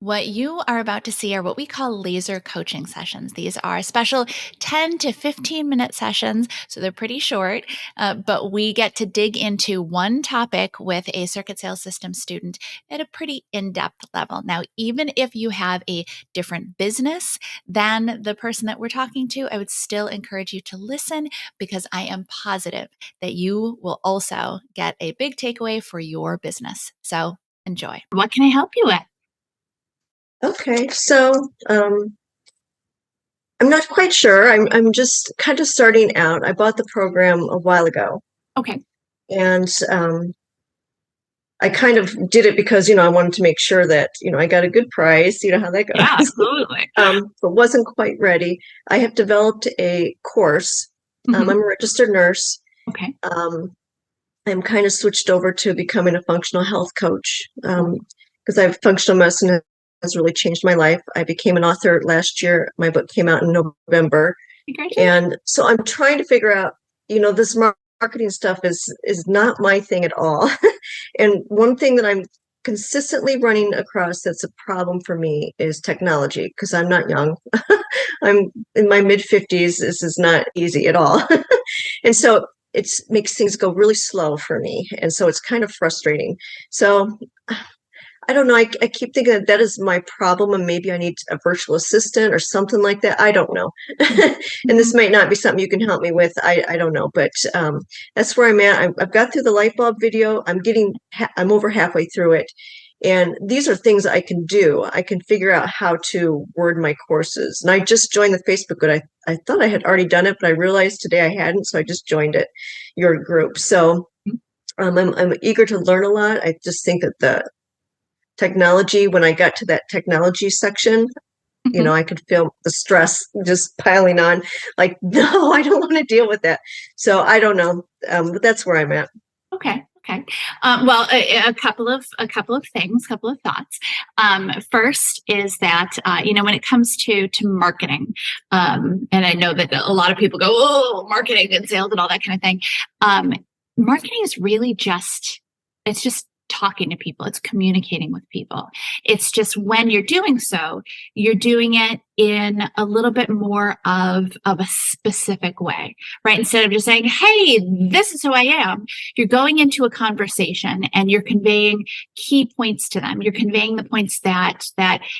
What you are about to see are what we call laser coaching sessions. These are special 10 to 15-minute sessions, so they're pretty short, but we get to dig into one topic with a circuit sales system student at a pretty in-depth level. Now, even if you have a different business than the person that we're talking to, I would still encourage you to listen because I am positive that you will also get a big takeaway for your business. So enjoy. What can I help you with? Okay, so I'm not quite sure. I'm just kind of starting out. I bought the program a while ago, Okay. and I kind of did it because I wanted to make sure that I got a good price. You know how that Yeah, goes. absolutely. But wasn't quite ready. I have developed a course. I'm a registered nurse. Okay. I'm kind of switched over to becoming a functional health coach because I've functional medicine has really changed my life. I became an author last year. My book came out in November. And so I'm trying to figure out, this marketing stuff is not my thing at all. And one thing that I'm consistently running across that's a problem for me is technology because I'm not young. I'm in my mid 50s. This is not easy at all. And so it makes things go really slow for me. And so it's kind of frustrating. So I don't know. I keep thinking that is my problem, and maybe I need a virtual assistant or something like that. I don't know. And this might not be something you can help me with. I don't know, but that's where I'm at. I've got through the light bulb video. I'm over halfway through it. And these are things I can do. I can figure out how to word my courses. And I just joined the Facebook group. I thought I had already done it, but I realized today I hadn't. So I just joined your group. So I'm eager to learn a lot. I just think that the technology, when I got to that technology section, I could feel the stress just piling on. Like, no, I don't want to deal with that. So I don't know, but that's where I'm at. Okay. Well, a couple of things, couple of thoughts. First is that when it comes to marketing, and I know that a lot of people go, oh, marketing and sales and all that kind of thing. Marketing is really just talking to people. It's communicating with people. It's just when you're doing so, you're doing it in a little bit more of a specific way, right? Instead of just saying, hey, this is who I am, you're going into a conversation and you're conveying key points to them. You're conveying the points that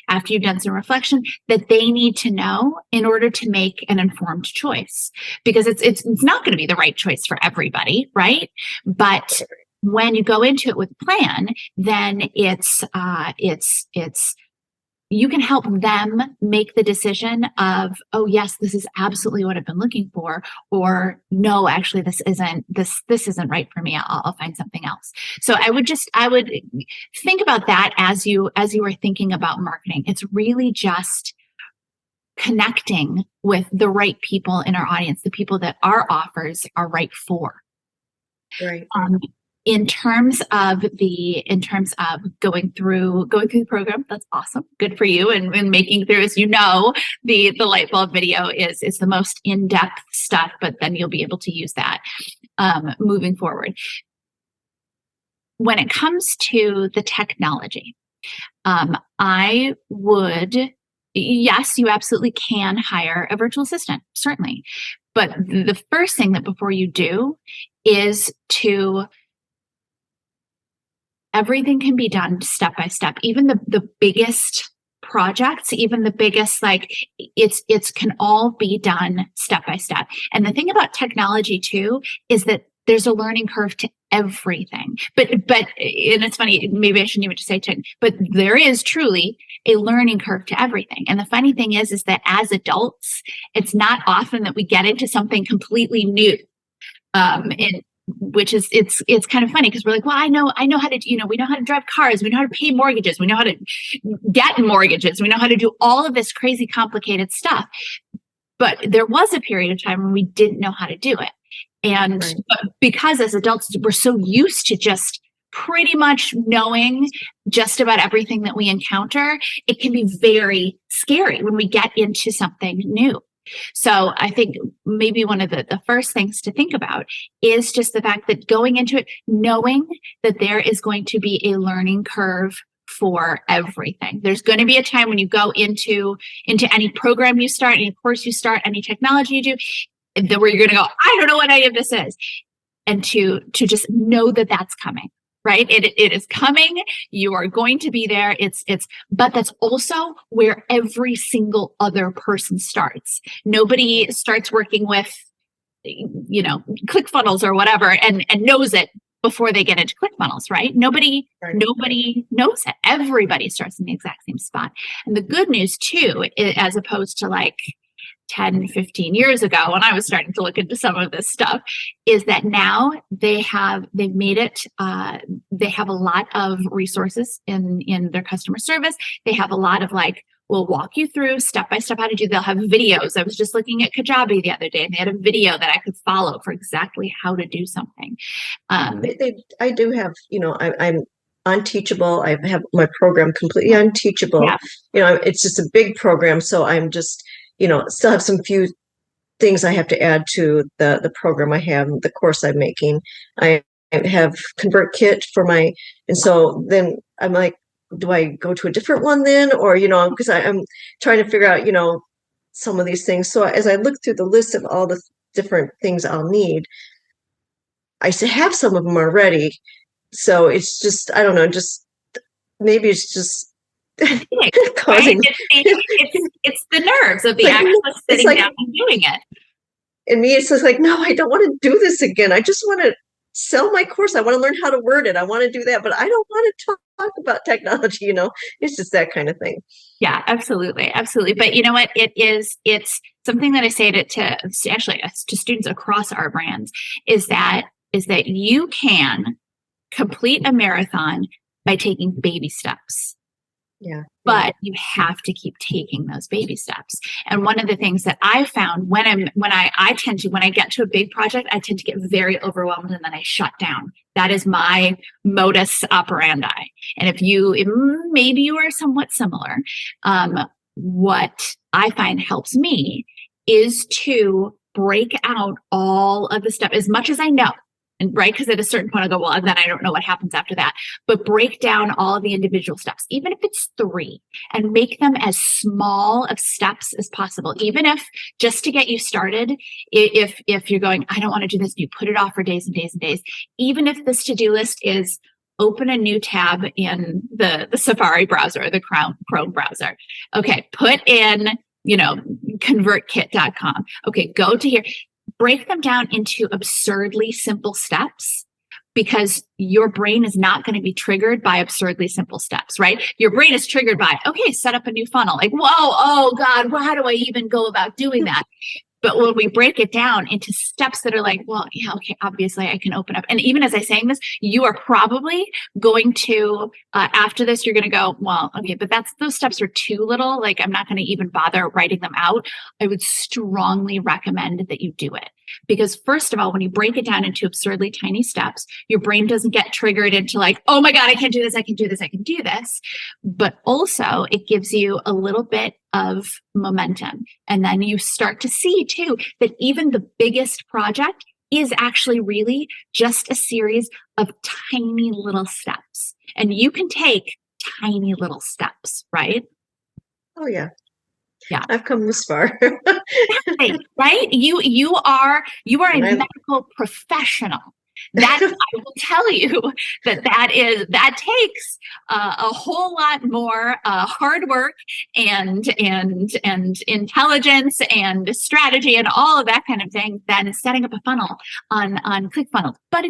after you've done some reflection that they need to know in order to make an informed choice, because it's not going to be the right choice for everybody, right? But when you go into it with a plan, then it's you can help them make the decision of, oh yes, this is absolutely what I've been looking for, or no, actually this isn't right for me. I'll find something else. So I would think about that as you are thinking about marketing. It's really just connecting with the right people in our audience, the people that our offers are right for. Right. In terms of going through the program, that's awesome. Good for you. And making through, as you know, the light bulb video is the most in-depth stuff, but then you'll be able to use that moving forward. When it comes to the technology, I would, yes, you absolutely can hire a virtual assistant, certainly. But the first thing that before you do is everything can be done step by step. Even the biggest projects, even the biggest, it's can all be done step by step. And the thing about technology too is that there's a learning curve to everything. But and it's funny, maybe I shouldn't even just say but there is truly a learning curve to everything. And the funny thing is that as adults, it's not often that we get into something completely new. Which is it's kind of funny because we're like, well, I know how to, we know how to drive cars, we know how to pay mortgages, we know how to get mortgages, we know how to do all of this crazy complicated stuff. But there was a period of time when we didn't know how to do it. And but because as adults, we're so used to just pretty much knowing just about everything that we encounter, it can be very scary when we get into something new. So I think maybe one of the first things to think about is just the fact that going into it, knowing that there is going to be a learning curve for everything. There's going to be a time when you go into any program you start, any course you start, any technology you do, where you're going to go, I don't know what any of this is. And to just know that that's coming, right? It is coming. You are going to be there. But that's also where every single other person starts. Nobody starts working with, ClickFunnels or whatever and knows it before they get into ClickFunnels, right? Nobody knows it. Everybody starts in the exact same spot. And the good news too, as opposed to like 10, 15 years ago when I was starting to look into some of this stuff, is that now they've made it, they have a lot of resources in their customer service. They have a lot of we'll walk you through step by step how to do. They'll have videos. I was just looking at Kajabi the other day, and they had a video that I could follow for exactly how to do something. I do have, I'm on Teachable. I have my program completely on Teachable. Yeah. It's just a big program, so I'm just, still have some few things I have to add to the program I have, the course I'm making. I have ConvertKit and so then I'm like, do I go to a different one then? Or, because I'm trying to figure out, some of these things. So as I look through the list of all the different things I'll need, I have some of them already. So it's just, I don't know, maybe it's just causing. Right? It's the nerves of the actual sitting down and doing it. And me, it's just like, no, I don't want to do this again. I just want to sell my course. I want to learn how to word it. I want to do that, but I don't want to talk about technology, it's just that kind of thing. Yeah, absolutely. Absolutely. But you know what? It's something that I say to students across our brands is that you can complete a marathon by taking baby steps. Yeah. But you have to keep taking those baby steps. And one of the things that I found when I get to a big project, I tend to get very overwhelmed and then I shut down. That is my modus operandi. And maybe you are somewhat similar. What I find helps me is to break out all of the stuff as much as I know. And right, because at a certain point I go, well, then I don't know what happens after that. But break down all of the individual steps, even if it's 3, and make them as small of steps as possible. Even if just to get you started, if you're going, I don't want to do this, you put it off for days and days and days. Even if this to-do list is open a new tab in the Safari browser or the Chrome browser. Okay, put in, convertkit.com. Okay, go to here. Break them down into absurdly simple steps because your brain is not going to be triggered by absurdly simple steps, right? Your brain is triggered by, okay, set up a new funnel. Like, whoa, oh God, how do I even go about doing that? But when we break it down into steps that are like, well, yeah, okay, obviously I can open up. And even as I'm saying this, you are probably going to, after this, you're going to go, well, okay, but those steps are too little. Like, I'm not going to even bother writing them out. I would strongly recommend that you do it. Because first of all, when you break it down into absurdly tiny steps, your brain doesn't get triggered into like, oh my God, I can do this, I can do this, I can do this. But also it gives you a little bit of momentum. And then you start to see too, that even the biggest project is actually really just a series of tiny little steps. And you can take tiny little steps, right? Oh yeah. Yeah. I've come this far. Right? You are a medical professional. That I will tell you that takes a whole lot more hard work and intelligence and strategy and all of that kind of thing than setting up a funnel on ClickFunnels. But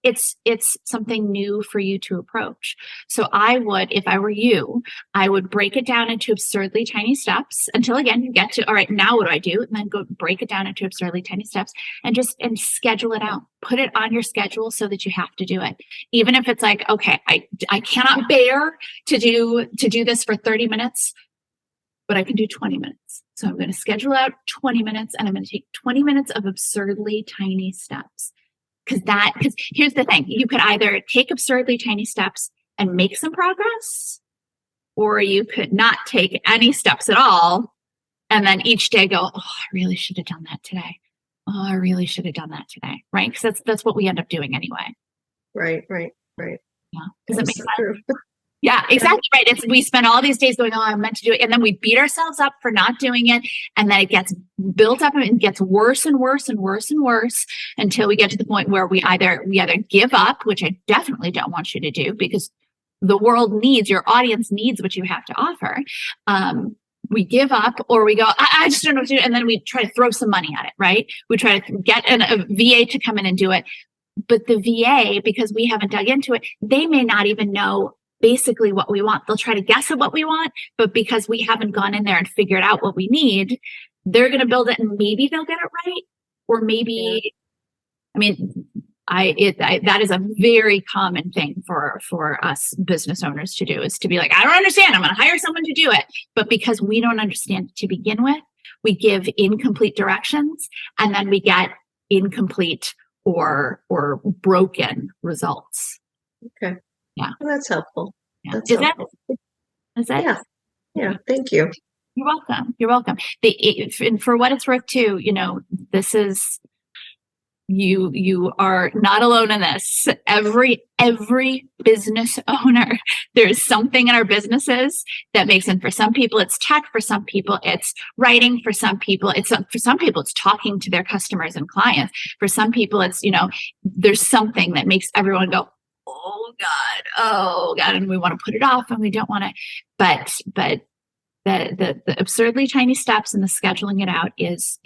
it's something new for you to approach. So I would, if I were you, I would break it down into absurdly tiny steps until again you get to, all right, now what do I do? And then go break it down into absurdly tiny steps and schedule it out. Put it on your schedule so that you have to do it. Even if it's like, okay, I cannot bear to do this for 30 minutes, but I can do 20 minutes. So I'm going to schedule out 20 minutes and I'm going to take 20 minutes of absurdly tiny steps. Because here's the thing, you could either take absurdly tiny steps and make some progress, or you could not take any steps at all. And then each day go, oh, I really should have done that today. Oh, I really should have done that today. Right. Because that's what we end up doing anyway. Right. Yeah. Does it make sense? Yeah, exactly right. We spend all these days going, oh, I'm meant to do it. And then we beat ourselves up for not doing it. And then it gets built up and gets worse and worse and worse and worse until we get to the point where we either give up, which I definitely don't want you to do, because the world needs, your audience needs what you have to offer. We give up, or we go, I just don't know what to do. And then we try to throw some money at it, right? We try to get a VA to come in and do it. But the VA, because we haven't dug into it, they may not even know basically what we want. They'll try to guess at what we want, but because we haven't gone in there and figured out what we need, they're going to build it and maybe they'll get it right. Or maybe, I mean, that is a very common thing for us business owners to do, is to be like, I don't understand. I'm going to hire someone to do it. But because we don't understand to begin with, we give incomplete directions, and then we get incomplete or broken results. Okay. Yeah. Well, that's helpful. Yeah. That's Is helpful. that? Yeah. Yeah. Thank you. You're welcome. You're welcome. And for what it's worth too, this is, you are not alone in this. Every business owner, there's something in our businesses that makes sense. For some people, it's tech. For some people, it's writing. For some people, it's talking to their customers and clients. For some people, it's, there's something that makes everyone go, oh God, and we want to put it off, and we don't want to, but the absurdly tiny steps and the scheduling it out is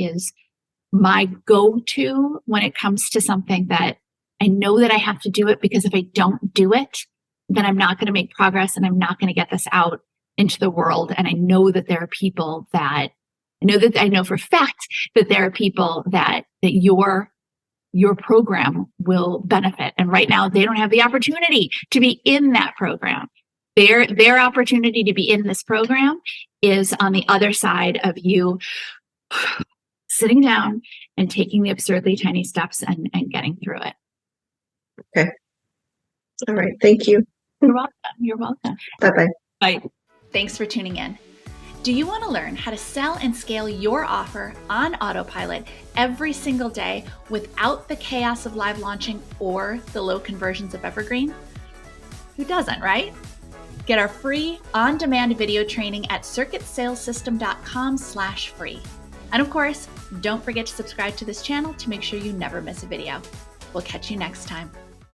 my go-to when it comes to something that I know that I have to do it, because if I don't do it, then I'm not going to make progress, and I'm not going to get this out into the world. And I know that there are people that I know for a fact that there are people that your program will benefit. And right now they don't have the opportunity to be in that program. Their opportunity to be in this program is on the other side of you sitting down and taking the absurdly tiny steps and getting through it. Okay. All right. Thank you. You're welcome. You're welcome. Bye-bye. Bye. Thanks for tuning in. Do you want to learn how to sell and scale your offer on autopilot every single day without the chaos of live launching or the low conversions of Evergreen? Who doesn't, right? Get our free on-demand video training at circuitsalessystem.com/free. And of course, don't forget to subscribe to this channel to make sure you never miss a video. We'll catch you next time.